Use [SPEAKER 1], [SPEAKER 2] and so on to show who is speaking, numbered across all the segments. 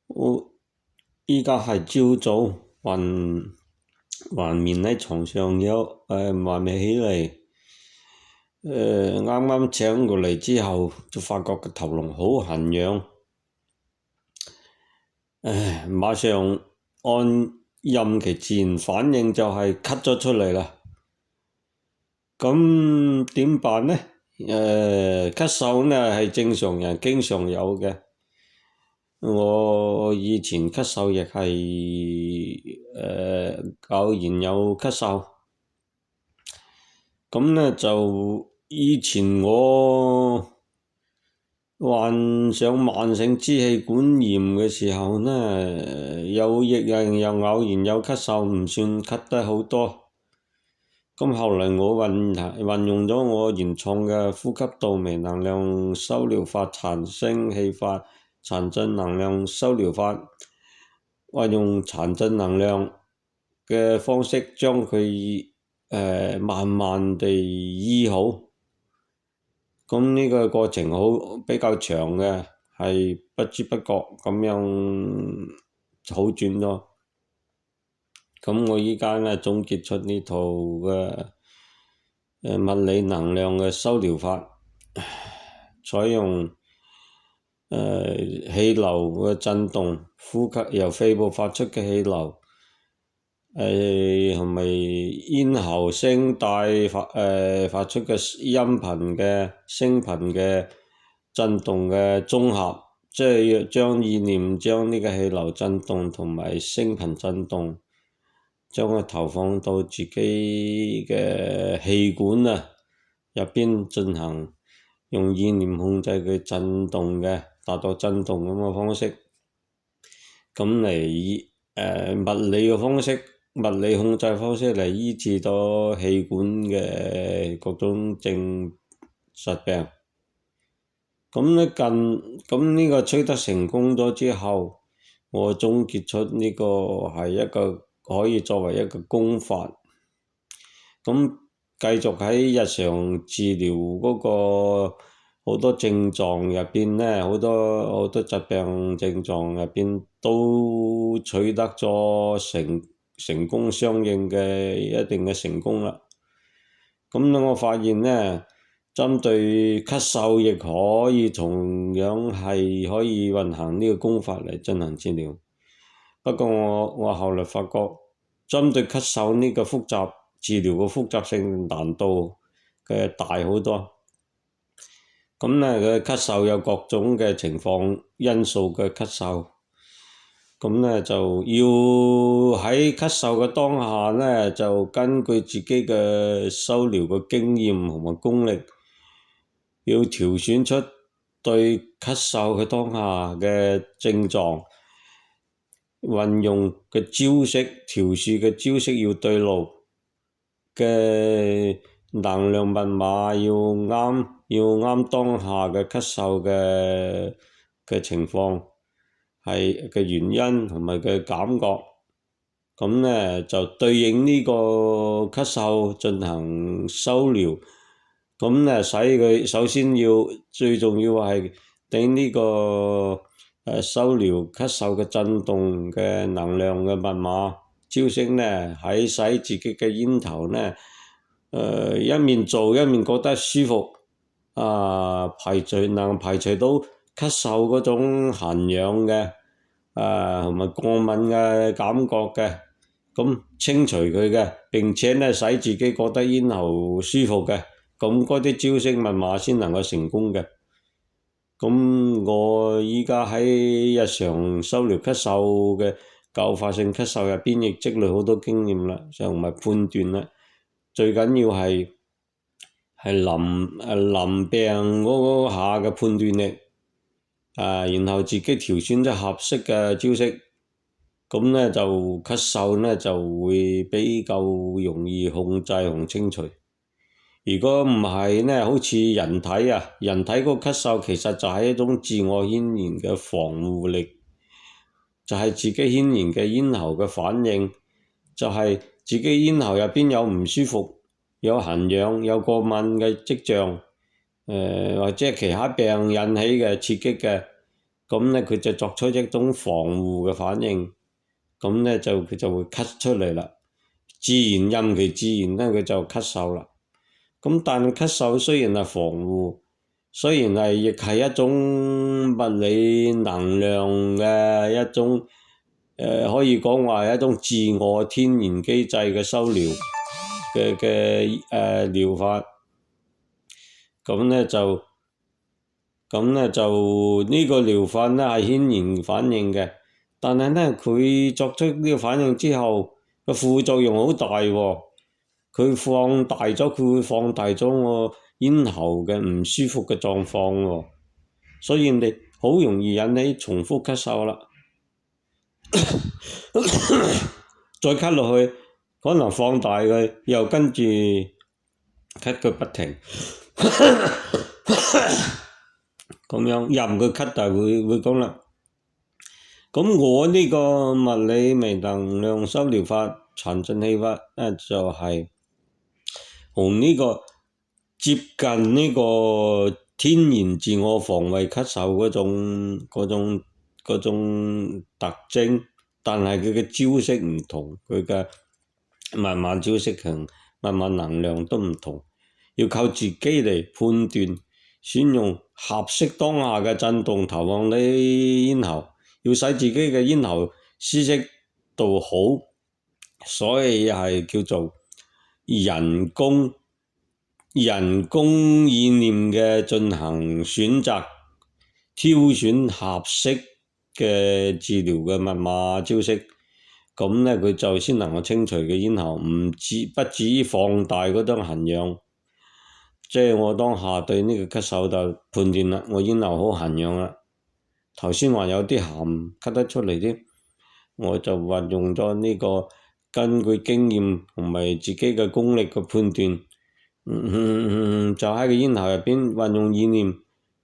[SPEAKER 1] 我依家係朝早還眠喺床上還未起嚟。啱啱醒過嚟之後就發覺個頭嚨好痕癢，馬上按任其自然反應就係咳咗出嚟啦。咁點辦呢？咳嗽呢係正常人經常有嘅。我以前咳嗽亦係偶然有咳嗽。咁呢就以前我患上慢性支氣管炎嘅時候呢，又偶然有咳嗽，唔算咳得好多。咁後來我運用咗我原創嘅呼吸道微能量修療法、禪聲氣法、殘震能量修療法，運用殘震能量嘅方式將佢慢慢地醫好。咁呢個過程比較長嘅，係不知不覺咁樣好轉咗。咁我依家呢總結出呢套嘅物理能量嘅修療法，採用氣流嘅震動，呼吸由肺部發出嘅氣流，同埋咽喉聲帶發出嘅音頻嘅聲頻嘅震動嘅綜合，即係要將意念將呢個氣流震動同埋聲頻震動，將佢投放到自己嘅氣管入邊進行，用意念控制佢震動嘅，達到震動咁嘅方式。咁嚟以物理嘅方式、物理控制方式嚟醫治到氣管嘅各種疾病。咁呢個取得成功咗之後，我總結出呢個係一個可以作為一個功法。咁繼續喺日常治療嗰個好多症狀入邊呢，好多疾病症狀入邊都取得咗成功相應嘅一定嘅成功啦。咁我發現呢，針對咳嗽亦可以同樣係可以運行呢個功法嚟進行治療。不過我後來發覺，針對咳嗽呢個治療嘅複雜性難度嘅大好多。咁呢，佢咳嗽有各種嘅情況因素嘅咳嗽。咁呢，就要喺咳嗽嘅當下呢，就根據自己嘅修療嘅經驗同埋功力，要調選出對咳嗽嘅當下嘅症狀，運用嘅招式、調試嘅招式要對路，嘅能量密碼要啱當下嘅咳嗽嘅情況係嘅原因同埋嘅感覺。咁呢，就對應呢個咳嗽進行修療。咁呢，使佢首先最重要係頂呢個修療咳嗽嘅震動嘅能量嘅密碼招式呢，喺使自己嘅咽頭呢，一面做一面覺得舒服，能排除到咳嗽嗰種痕癢嘅同埋過敏嘅感覺嘅，咁清除佢嘅，並且呢使自己覺得咽喉舒服嘅，咁嗰啲招式密碼先能夠成功嘅。咁我依家喺日常修療咳嗽嘅教化性咳嗽入邊，亦積累好多經驗啦，同埋判斷啦。最緊要係臨病嗰下嘅判斷力，然後自己調選咗合適嘅招式，咁呢就咳嗽呢就會比較容易控制同清除。如果唔係呢，好似人體嗰個咳嗽其實就係一種自我牽連嘅防護力，就係自己牽連嘅咽喉嘅反應，就係自己咽喉入邊有唔舒服、有痕癢、有過敏嘅跡象，或者其他病引起嘅刺激嘅，咁咧佢就作出一種防護嘅反應，咁咧佢就會咳出嚟啦。自然任其自然咧，佢就咳嗽啦。咁但係咳嗽雖然係防護，雖然係亦係一種物理能量嘅一種可以講話係一種自我天然機制嘅修療嘅療法。咁咧就呢個療法咧係顯然反應嘅，但係咧佢作出呢個反應之後，個副作用好大喎。佢會放大咗我咽喉嘅唔舒服嘅狀況喎，所以你好容易引起重複咳嗽啦。再咳落去，可能放大佢，又跟住咳個不停。咁樣任佢咳，但係會講啦。咁我呢個物理微能量修療法、殘震氣法咧，就係同呢個接近呢個天然自我防衛咳嗽嗰種特徵，但係佢嘅招式唔同，佢嘅慢慢招式同慢慢能量都唔同，要靠自己嚟判斷，選用合適當下嘅震動投放你咽喉，要使自己嘅咽喉舒適度好，所以係叫做人工意念嘅進行選擇，挑選合適嘅治療嘅密碼招式，咁咧佢就先能夠清除嘅咽喉，不至於放大嗰種痕癢。即係我當下對呢個咳嗽就判斷啦，我咽喉好痕癢啦。頭先話有啲痰咳得出嚟添，我就運用咗呢個根據經驗同埋自己嘅功力嘅判斷，就喺個咽喉入邊運用意念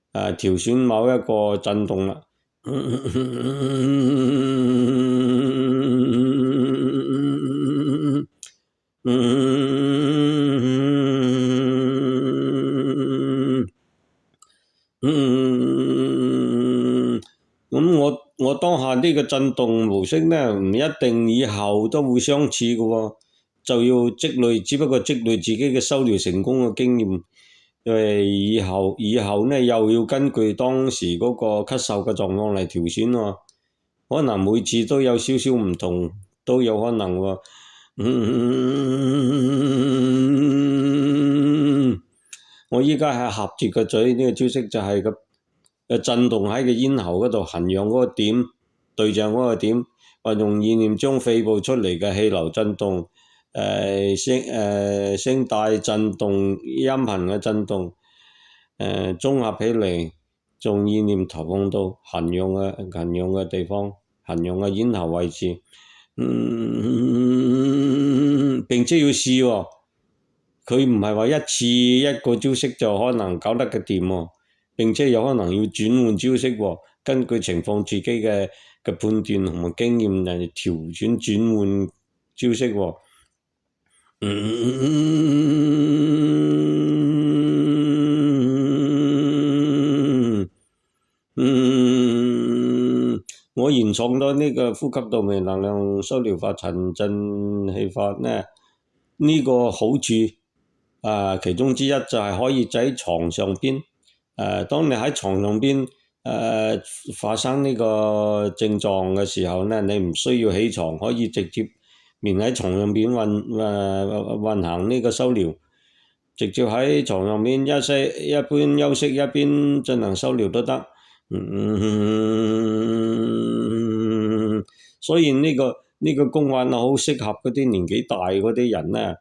[SPEAKER 1] 調選某一個震動啦。咁我當下呢個震動模式呢，唔一定以後都會相似嘅喎，就要積累，只不過積累自己嘅修療成功嘅經驗，因為以後呢又要根據當時嗰個咳嗽嘅狀況嚟調選喎，可能每次都有少少唔同，都有可能喎。我依家係合住個嘴，呢個招式就係個震動喺個咽喉嗰度痕癢嗰個點，對象嗰個點，運用意念將肺部出嚟嘅氣流震動、聲帶震動、音頻嘅震動，綜合起嚟，將意念投放到痕癢嘅地方，痕癢嘅咽喉位置，並且要試喎。佢唔係話一次一個招式就可能搞得嘅掂喎，並且有可能要轉換招式喎，根據情況自己嘅判斷同埋經驗嚟調轉轉換招式喎。我研創咗呢個呼吸道微能量修療法、殘震氣法呢，呢個好處其中之一就係可以喺床上邊，當你喺床上邊發生呢個症狀嘅時候呢，你唔需要起床，可以直接面喺床上邊運行呢個修療，直接喺床上邊一邊休息一邊進行修療都得。所以呢個功法好適合嗰啲年紀大嗰啲人呢。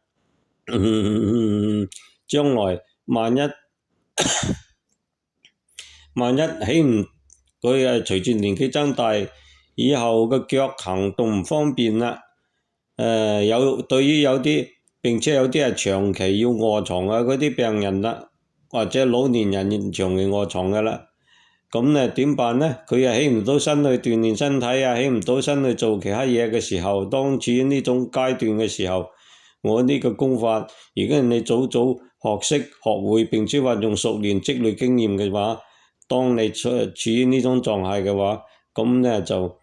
[SPEAKER 1] 將來萬一起唔佢隨住年紀增大，以後個腳行動唔方便啦。對於有啲並且有啲係長期要臥床嘅嗰啲病人啦，或者老年人長期臥床嘅啦，咁咧點辦呢？佢又起唔到身去鍛煉身體啊，起唔到身去做其他嘢嘅時候，當處於呢種階段嘅時候，我呢個功法，如果你早學識學會並且運用熟練積累經驗嘅話，當你處於呢種狀態嘅話，咁呢就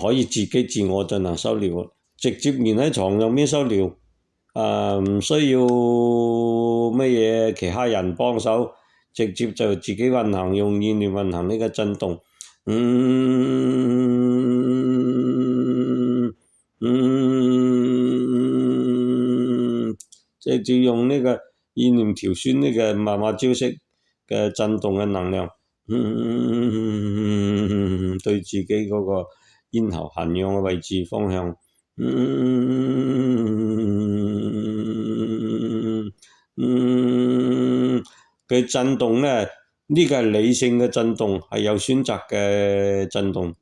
[SPEAKER 1] 可以自己自我進行修療，直接眠喺床上邊修療，唔需要乜嘢其他人幫手，直接就自己運行，用意念運行呢個震動，直接用呢個意念調選呢個密碼招式嘅震動嘅能量，對自己嗰個咽喉痕癢嘅位置方向，嘅震動呢，呢個係理性嘅震動，係有選擇嘅震動，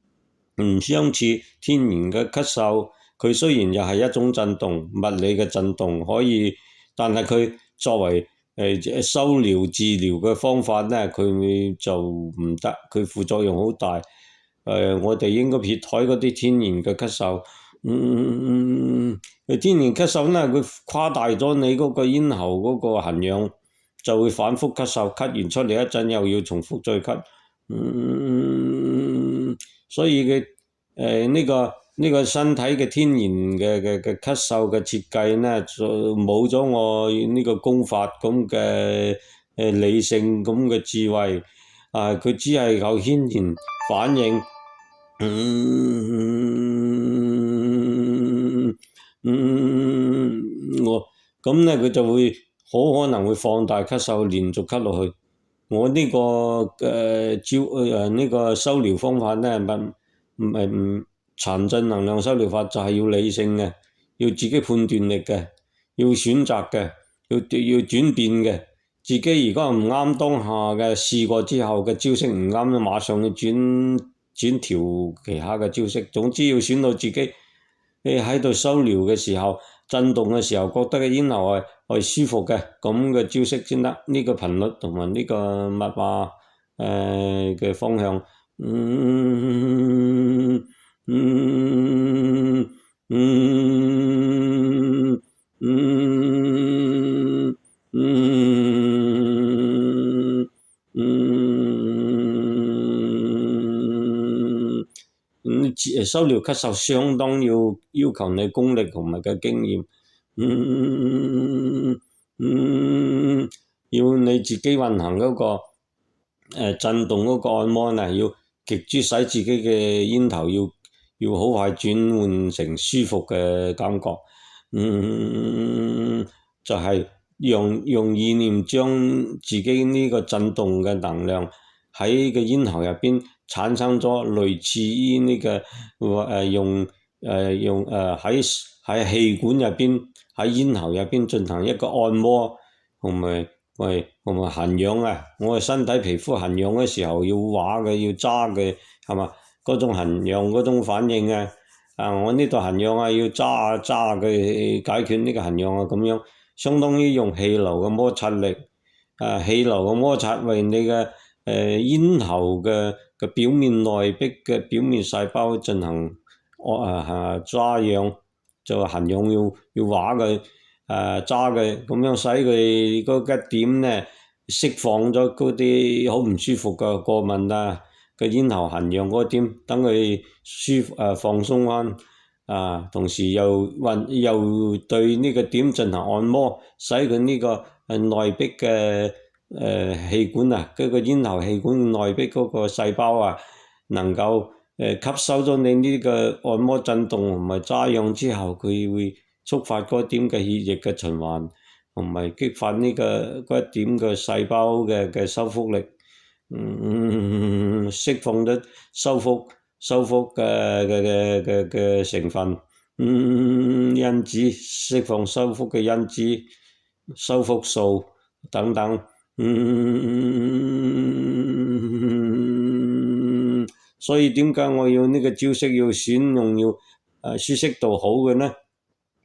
[SPEAKER 1] 唔相似天然嘅咳嗽，佢雖然又係一種震動，物理嘅震動可以，但係佢作為修療治療嘅方法呢，佢就唔得，佢副作用好大。我哋應該撇開嗰啲天然嘅咳嗽。天然咳嗽呢，佢誇大咗你嗰個咽喉嗰個痕癢，就會反覆咳嗽，咳完出嚟一陣又要重複再咳。所以佢呢個身體嘅天然嘅咳嗽嘅設計呢，就冇咗我呢個功法咁嘅理性咁嘅智慧，佢只係靠天然反應，咁呢佢就會好可能會放大咳嗽，連續咳落去。我呢個呢個修療方法呢，唔係殘震能量修療法，就係要理性嘅，要自己判斷力嘅，要選擇嘅，要轉變嘅。自己如果唔啱當下嘅，試過之後嘅招式唔啱，馬上要轉調其他嘅招式。總之要選到自己喺度修療嘅時候，震動嘅時候，覺得嘅咽喉係舒服嘅，咁嘅招式先得。呢個頻率同埋呢個密碼嘅方向，修療咳嗽相當要求你功力同埋嘅經驗，要你自己運行嗰個震動嗰個按摩呢，要極之使自己嘅咽頭要好快轉換成舒服嘅感覺，就係用意念將自己呢個震動嘅能量喺個咽喉入邊產生咗類似於呢個喺氣管入邊喺咽喉入邊進行一個按摩同埋痕癢啊！我哋身體皮膚痕癢嘅時候要畫嘅要揸嘅係嘛？嗰種痕癢嗰種反應啊！我呢度痕癢啊，要揸佢解決呢個痕癢啊，咁樣相當於用氣流嘅摩擦力，氣流嘅摩擦為你嘅咽喉嘅表面內壁嘅表面細胞進行抓癢，就痕癢要畫佢揸佢，咁樣使佢嗰個點呢釋放咗嗰啲好唔舒服嘅過敏啊，個咽喉痕癢嗰點，等佢放鬆翻，同時又對呢個點進行按摩，使佢呢個內壁嘅氣管啊，嗰個咽喉氣管內壁嗰個細胞啊，能夠吸收咗你呢個按摩震動同埋抓癢之後，佢會觸發嗰點嘅血液嘅循環，同埋激發呢嗰一點嘅細胞嘅修復力，釋放咗修復嘅成分，因子釋放修復嘅因子、修復素等等，所以點解我要呢個招式要選用要舒適度好嘅呢？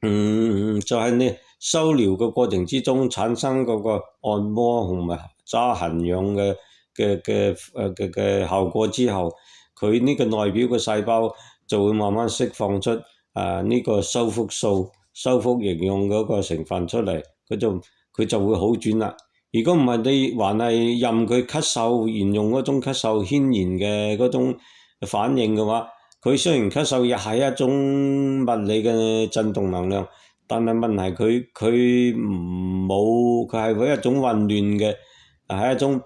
[SPEAKER 1] 就係你修療嘅過程之中產生嗰個按摩同埋揸痕癢嘅效果之後，佢呢個內表嘅細胞就會慢慢釋放出呢個修復素、修復營養嗰個成分出嚟，佢就會好轉啦。如果唔係你還係任佢咳嗽，沿用嗰種咳嗽牽延嘅嗰種反應嘅話，佢雖然咳嗽亦係一種物理嘅震動能量，但係問題佢係一種混亂嘅，係一種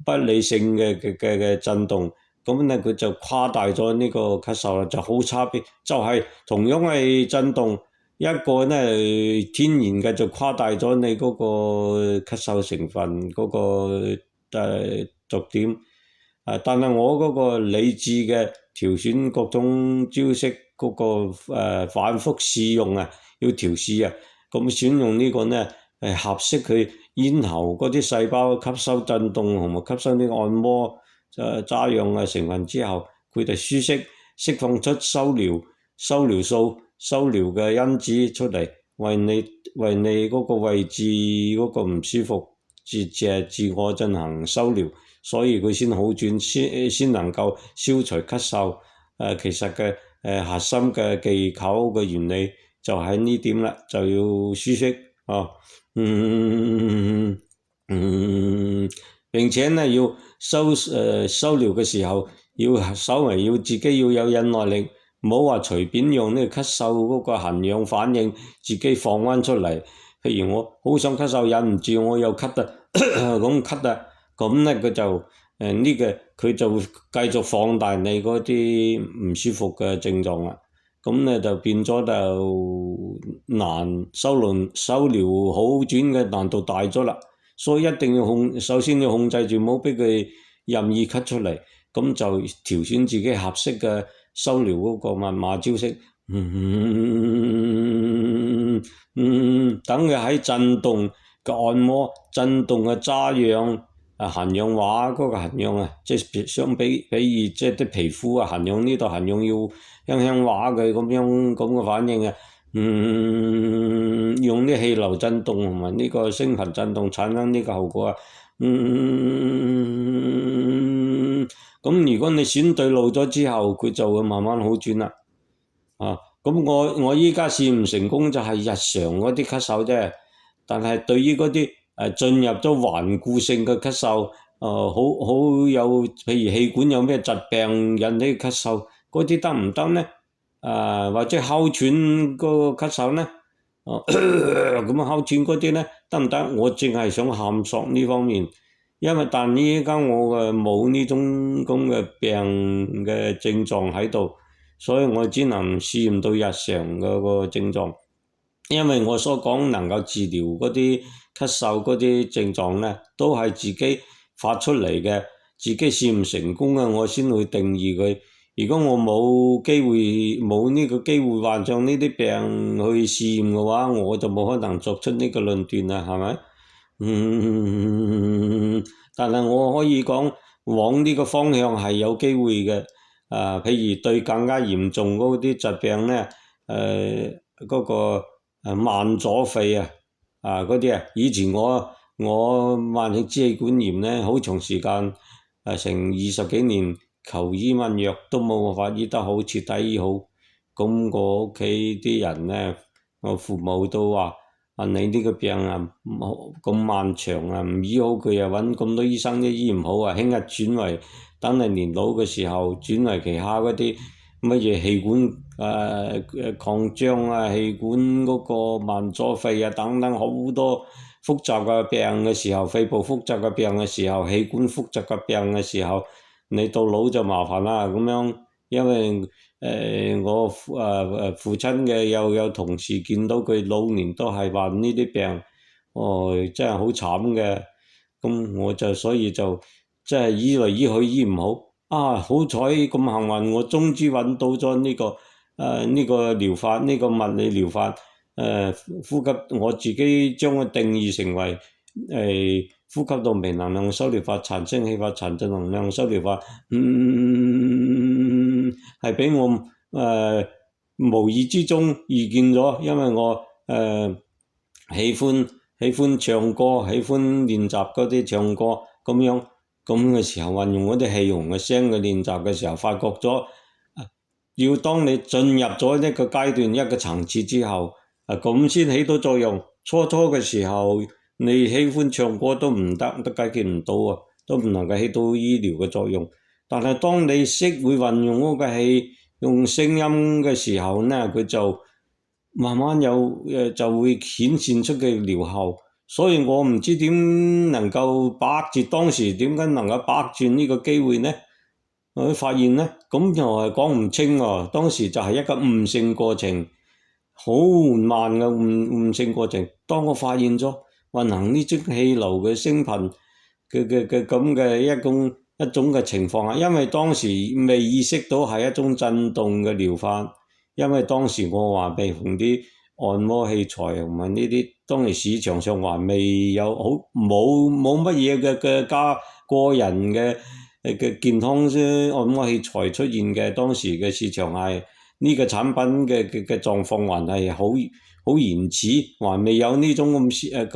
[SPEAKER 1] 不理性嘅震動，咁咧佢就誇大咗呢個咳嗽啦，就好差別，就係同樣係震動。一個呢天然嘅就誇大咗你嗰個咳嗽成分嗰個逐點，但係我嗰個理智嘅調選各種招式嗰個反覆試用啊，要調試啊，咁選用呢個呢係合適佢咽喉嗰啲細胞吸收震動同埋吸收呢個按摩渣樣嘅成分之後，佢哋釋放出收療素。收療嘅因子出嚟，為你嗰個位置嗰個唔舒服自我進行收療，所以佢先好轉，先能夠消除咳嗽。其實嘅核心嘅技巧嘅原理就喺呢點啦，就要舒適啊，並且呢要收療嘅時候，稍微要自己要有忍耐力。唔好話隨便用呢個咳嗽嗰個痕癢反應，自己放翻出嚟。譬如我好想咳嗽，忍唔住我又咳啊，咁咳啊，咁咧佢就佢就會繼續放大你嗰啲唔舒服嘅症狀啦。咁咧就變咗就難收療好轉嘅難度大咗啦。所以一定要首先要控制住，唔好俾佢任意咳出嚟。咁就調選自己合適嘅收療嗰個密碼招式，等佢喺震動嘅按摩、震動嘅揸癢、痕癢話嗰個痕癢啊，即係相比喻即係啲皮膚啊痕癢呢度痕癢要輕輕話佢咁嘅反應啊，用啲氣流震動同埋呢個聲頻震動產生呢個後果啊，咁如果你選對路咗之後，佢就會慢慢好轉啦。咁我依家試唔成功就係日常嗰啲咳嗽啫，但係對於嗰啲進入咗頑固性嘅咳嗽，好有譬如氣管有咩疾病引起咳嗽，嗰啲得唔得呢？或者哮喘嗰個咳嗽呢？咁哮喘嗰啲呢得唔得？我淨係想探索呢方面。但依家我冇呢種咁嘅病嘅症狀喺度，所以我只能試驗到日常嗰個症狀。因為我所講能夠治療嗰啲咳嗽嗰啲症狀呢，都係自己發出嚟嘅，自己試唔成功嘅，我先會定義佢。如果我冇呢個機會患上呢啲病去試驗嘅話，我就冇可能作出呢個論斷啦，係咪？但係我可以講往呢個方向係有機會嘅，譬如對更加嚴重嗰啲疾病呢，嗰個慢阻肺嗰啲啊，以前我慢性支氣管炎呢，好長時間成20幾年求醫問藥都冇辦法醫得好，徹底醫好，咁我屋企啲人呢，我父母都話。你呢個病咁漫長唔醫好佢揾咁多醫生都醫唔好輕日轉為等你年老嘅時候轉為其他嗰啲乜嘢氣管擴張氣管嗰個慢阻肺等等好多複雜嘅病嘅時候，肺部複雜嘅病嘅時候，氣管複雜嘅病嘅時候，你到老就麻煩啦咁樣，因為我父親嘅有同事見到佢老年都係患呢啲病，真係好慘嘅。咁我所以就真係醫嚟醫去醫唔好。好彩咁幸運，我終於揾到咗呢個療法，呢個物理療法。呼吸我自己將佢定義成為呼吸道微能量收療法、產生氣法、產生能量收療法。係俾我無意之中遇見咗，因為我喜歡唱歌，喜歡練習嗰啲唱歌咁樣咁嘅時候，運用嗰啲氣紅嘅聲嘅練習嘅時候，發覺咗要當你進入咗一個階段、一個層次之後，咁先起到作用。初嘅時候你喜歡唱歌都唔得，都解決唔到啊，都唔能夠起到醫療嘅作用。但係當你識會運用嗰個氣，用聲音嘅時候呢，佢就慢慢就會顯現出嘅療效。所以我唔知點能夠把握住當時點解能夠把握住呢個機會呢？我發現呢，咁就係講唔清喎。當時就係一個悟性過程，好緩慢嘅悟性過程。當我發現咗運行呢種氣流嘅聲頻嘅咁嘅一種嘅情況下，因為當時未意識到係一種震動嘅療法，因為當時我還未用啲按摩器材同埋呢啲，當時市場上還未有好冇乜嘢嘅加個人嘅健康按摩器材出現嘅。當時嘅市場係呢個產品嘅狀況還係好原始，還未有呢種咁幸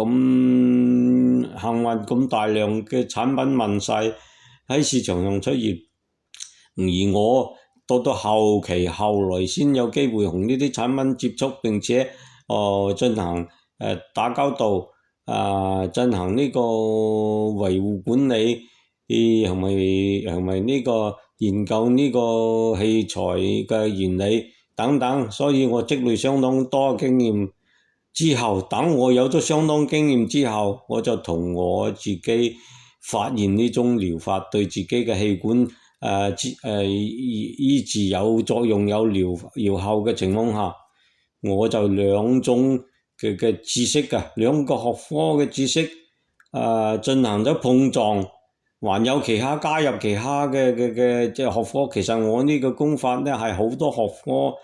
[SPEAKER 1] 運咁大量嘅產品問世喺市場上出現。而我到後期後來先有機會同呢啲產品接觸，並且進行打交道，進行呢個維護管理，同埋呢個研究呢個器材嘅原理等等，所以我積累相當多經驗之後，等我有咗相當經驗之後，我就同我自己發現呢種療法對自己嘅氣管醫治有作用有療效嘅情況下，我就兩種嘅知識兩個學科嘅知識進行咗碰撞，還有其他加入其他嘅即係學科。其實我呢個功法呢係好多學科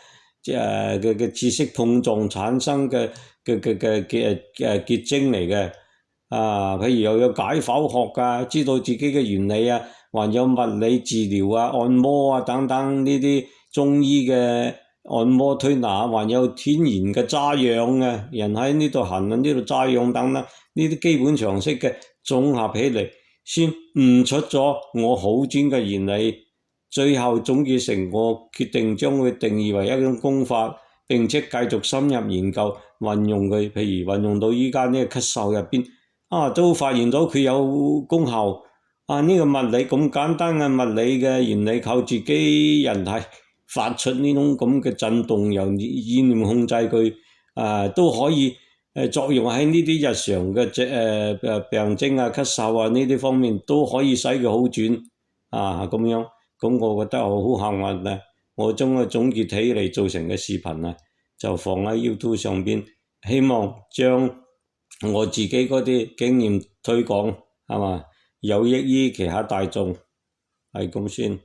[SPEAKER 1] 嘅知識碰撞產生嘅結晶嚟嘅。譬如又有解剖學知道自己嘅原理還有物理治療按摩等等呢啲中醫嘅按摩推拿，還有天然嘅揸氧人喺呢度行呢度揸氧等等呢啲基本常識嘅綜合起嚟，先悟出咗我好專嘅原理。最後總結成我決定將佢定義為一種功法，並且繼續深入研究運用佢，譬如運用到依家呢個咳嗽入邊都發現到佢有功效。呢個物理咁簡單嘅物理嘅原理，靠自己人體發出呢種咁嘅震動，由意念控制佢都可以作用喺呢啲日常嘅病徵咳嗽呢啲方面都可以使佢好轉咁樣。咁我覺得我好幸運我將佢總結起嚟做成嘅視頻就放喺 YouTube 上邊，希望將我自己嗰啲經驗推廣，係嘛，有益於其他大眾，係咁先。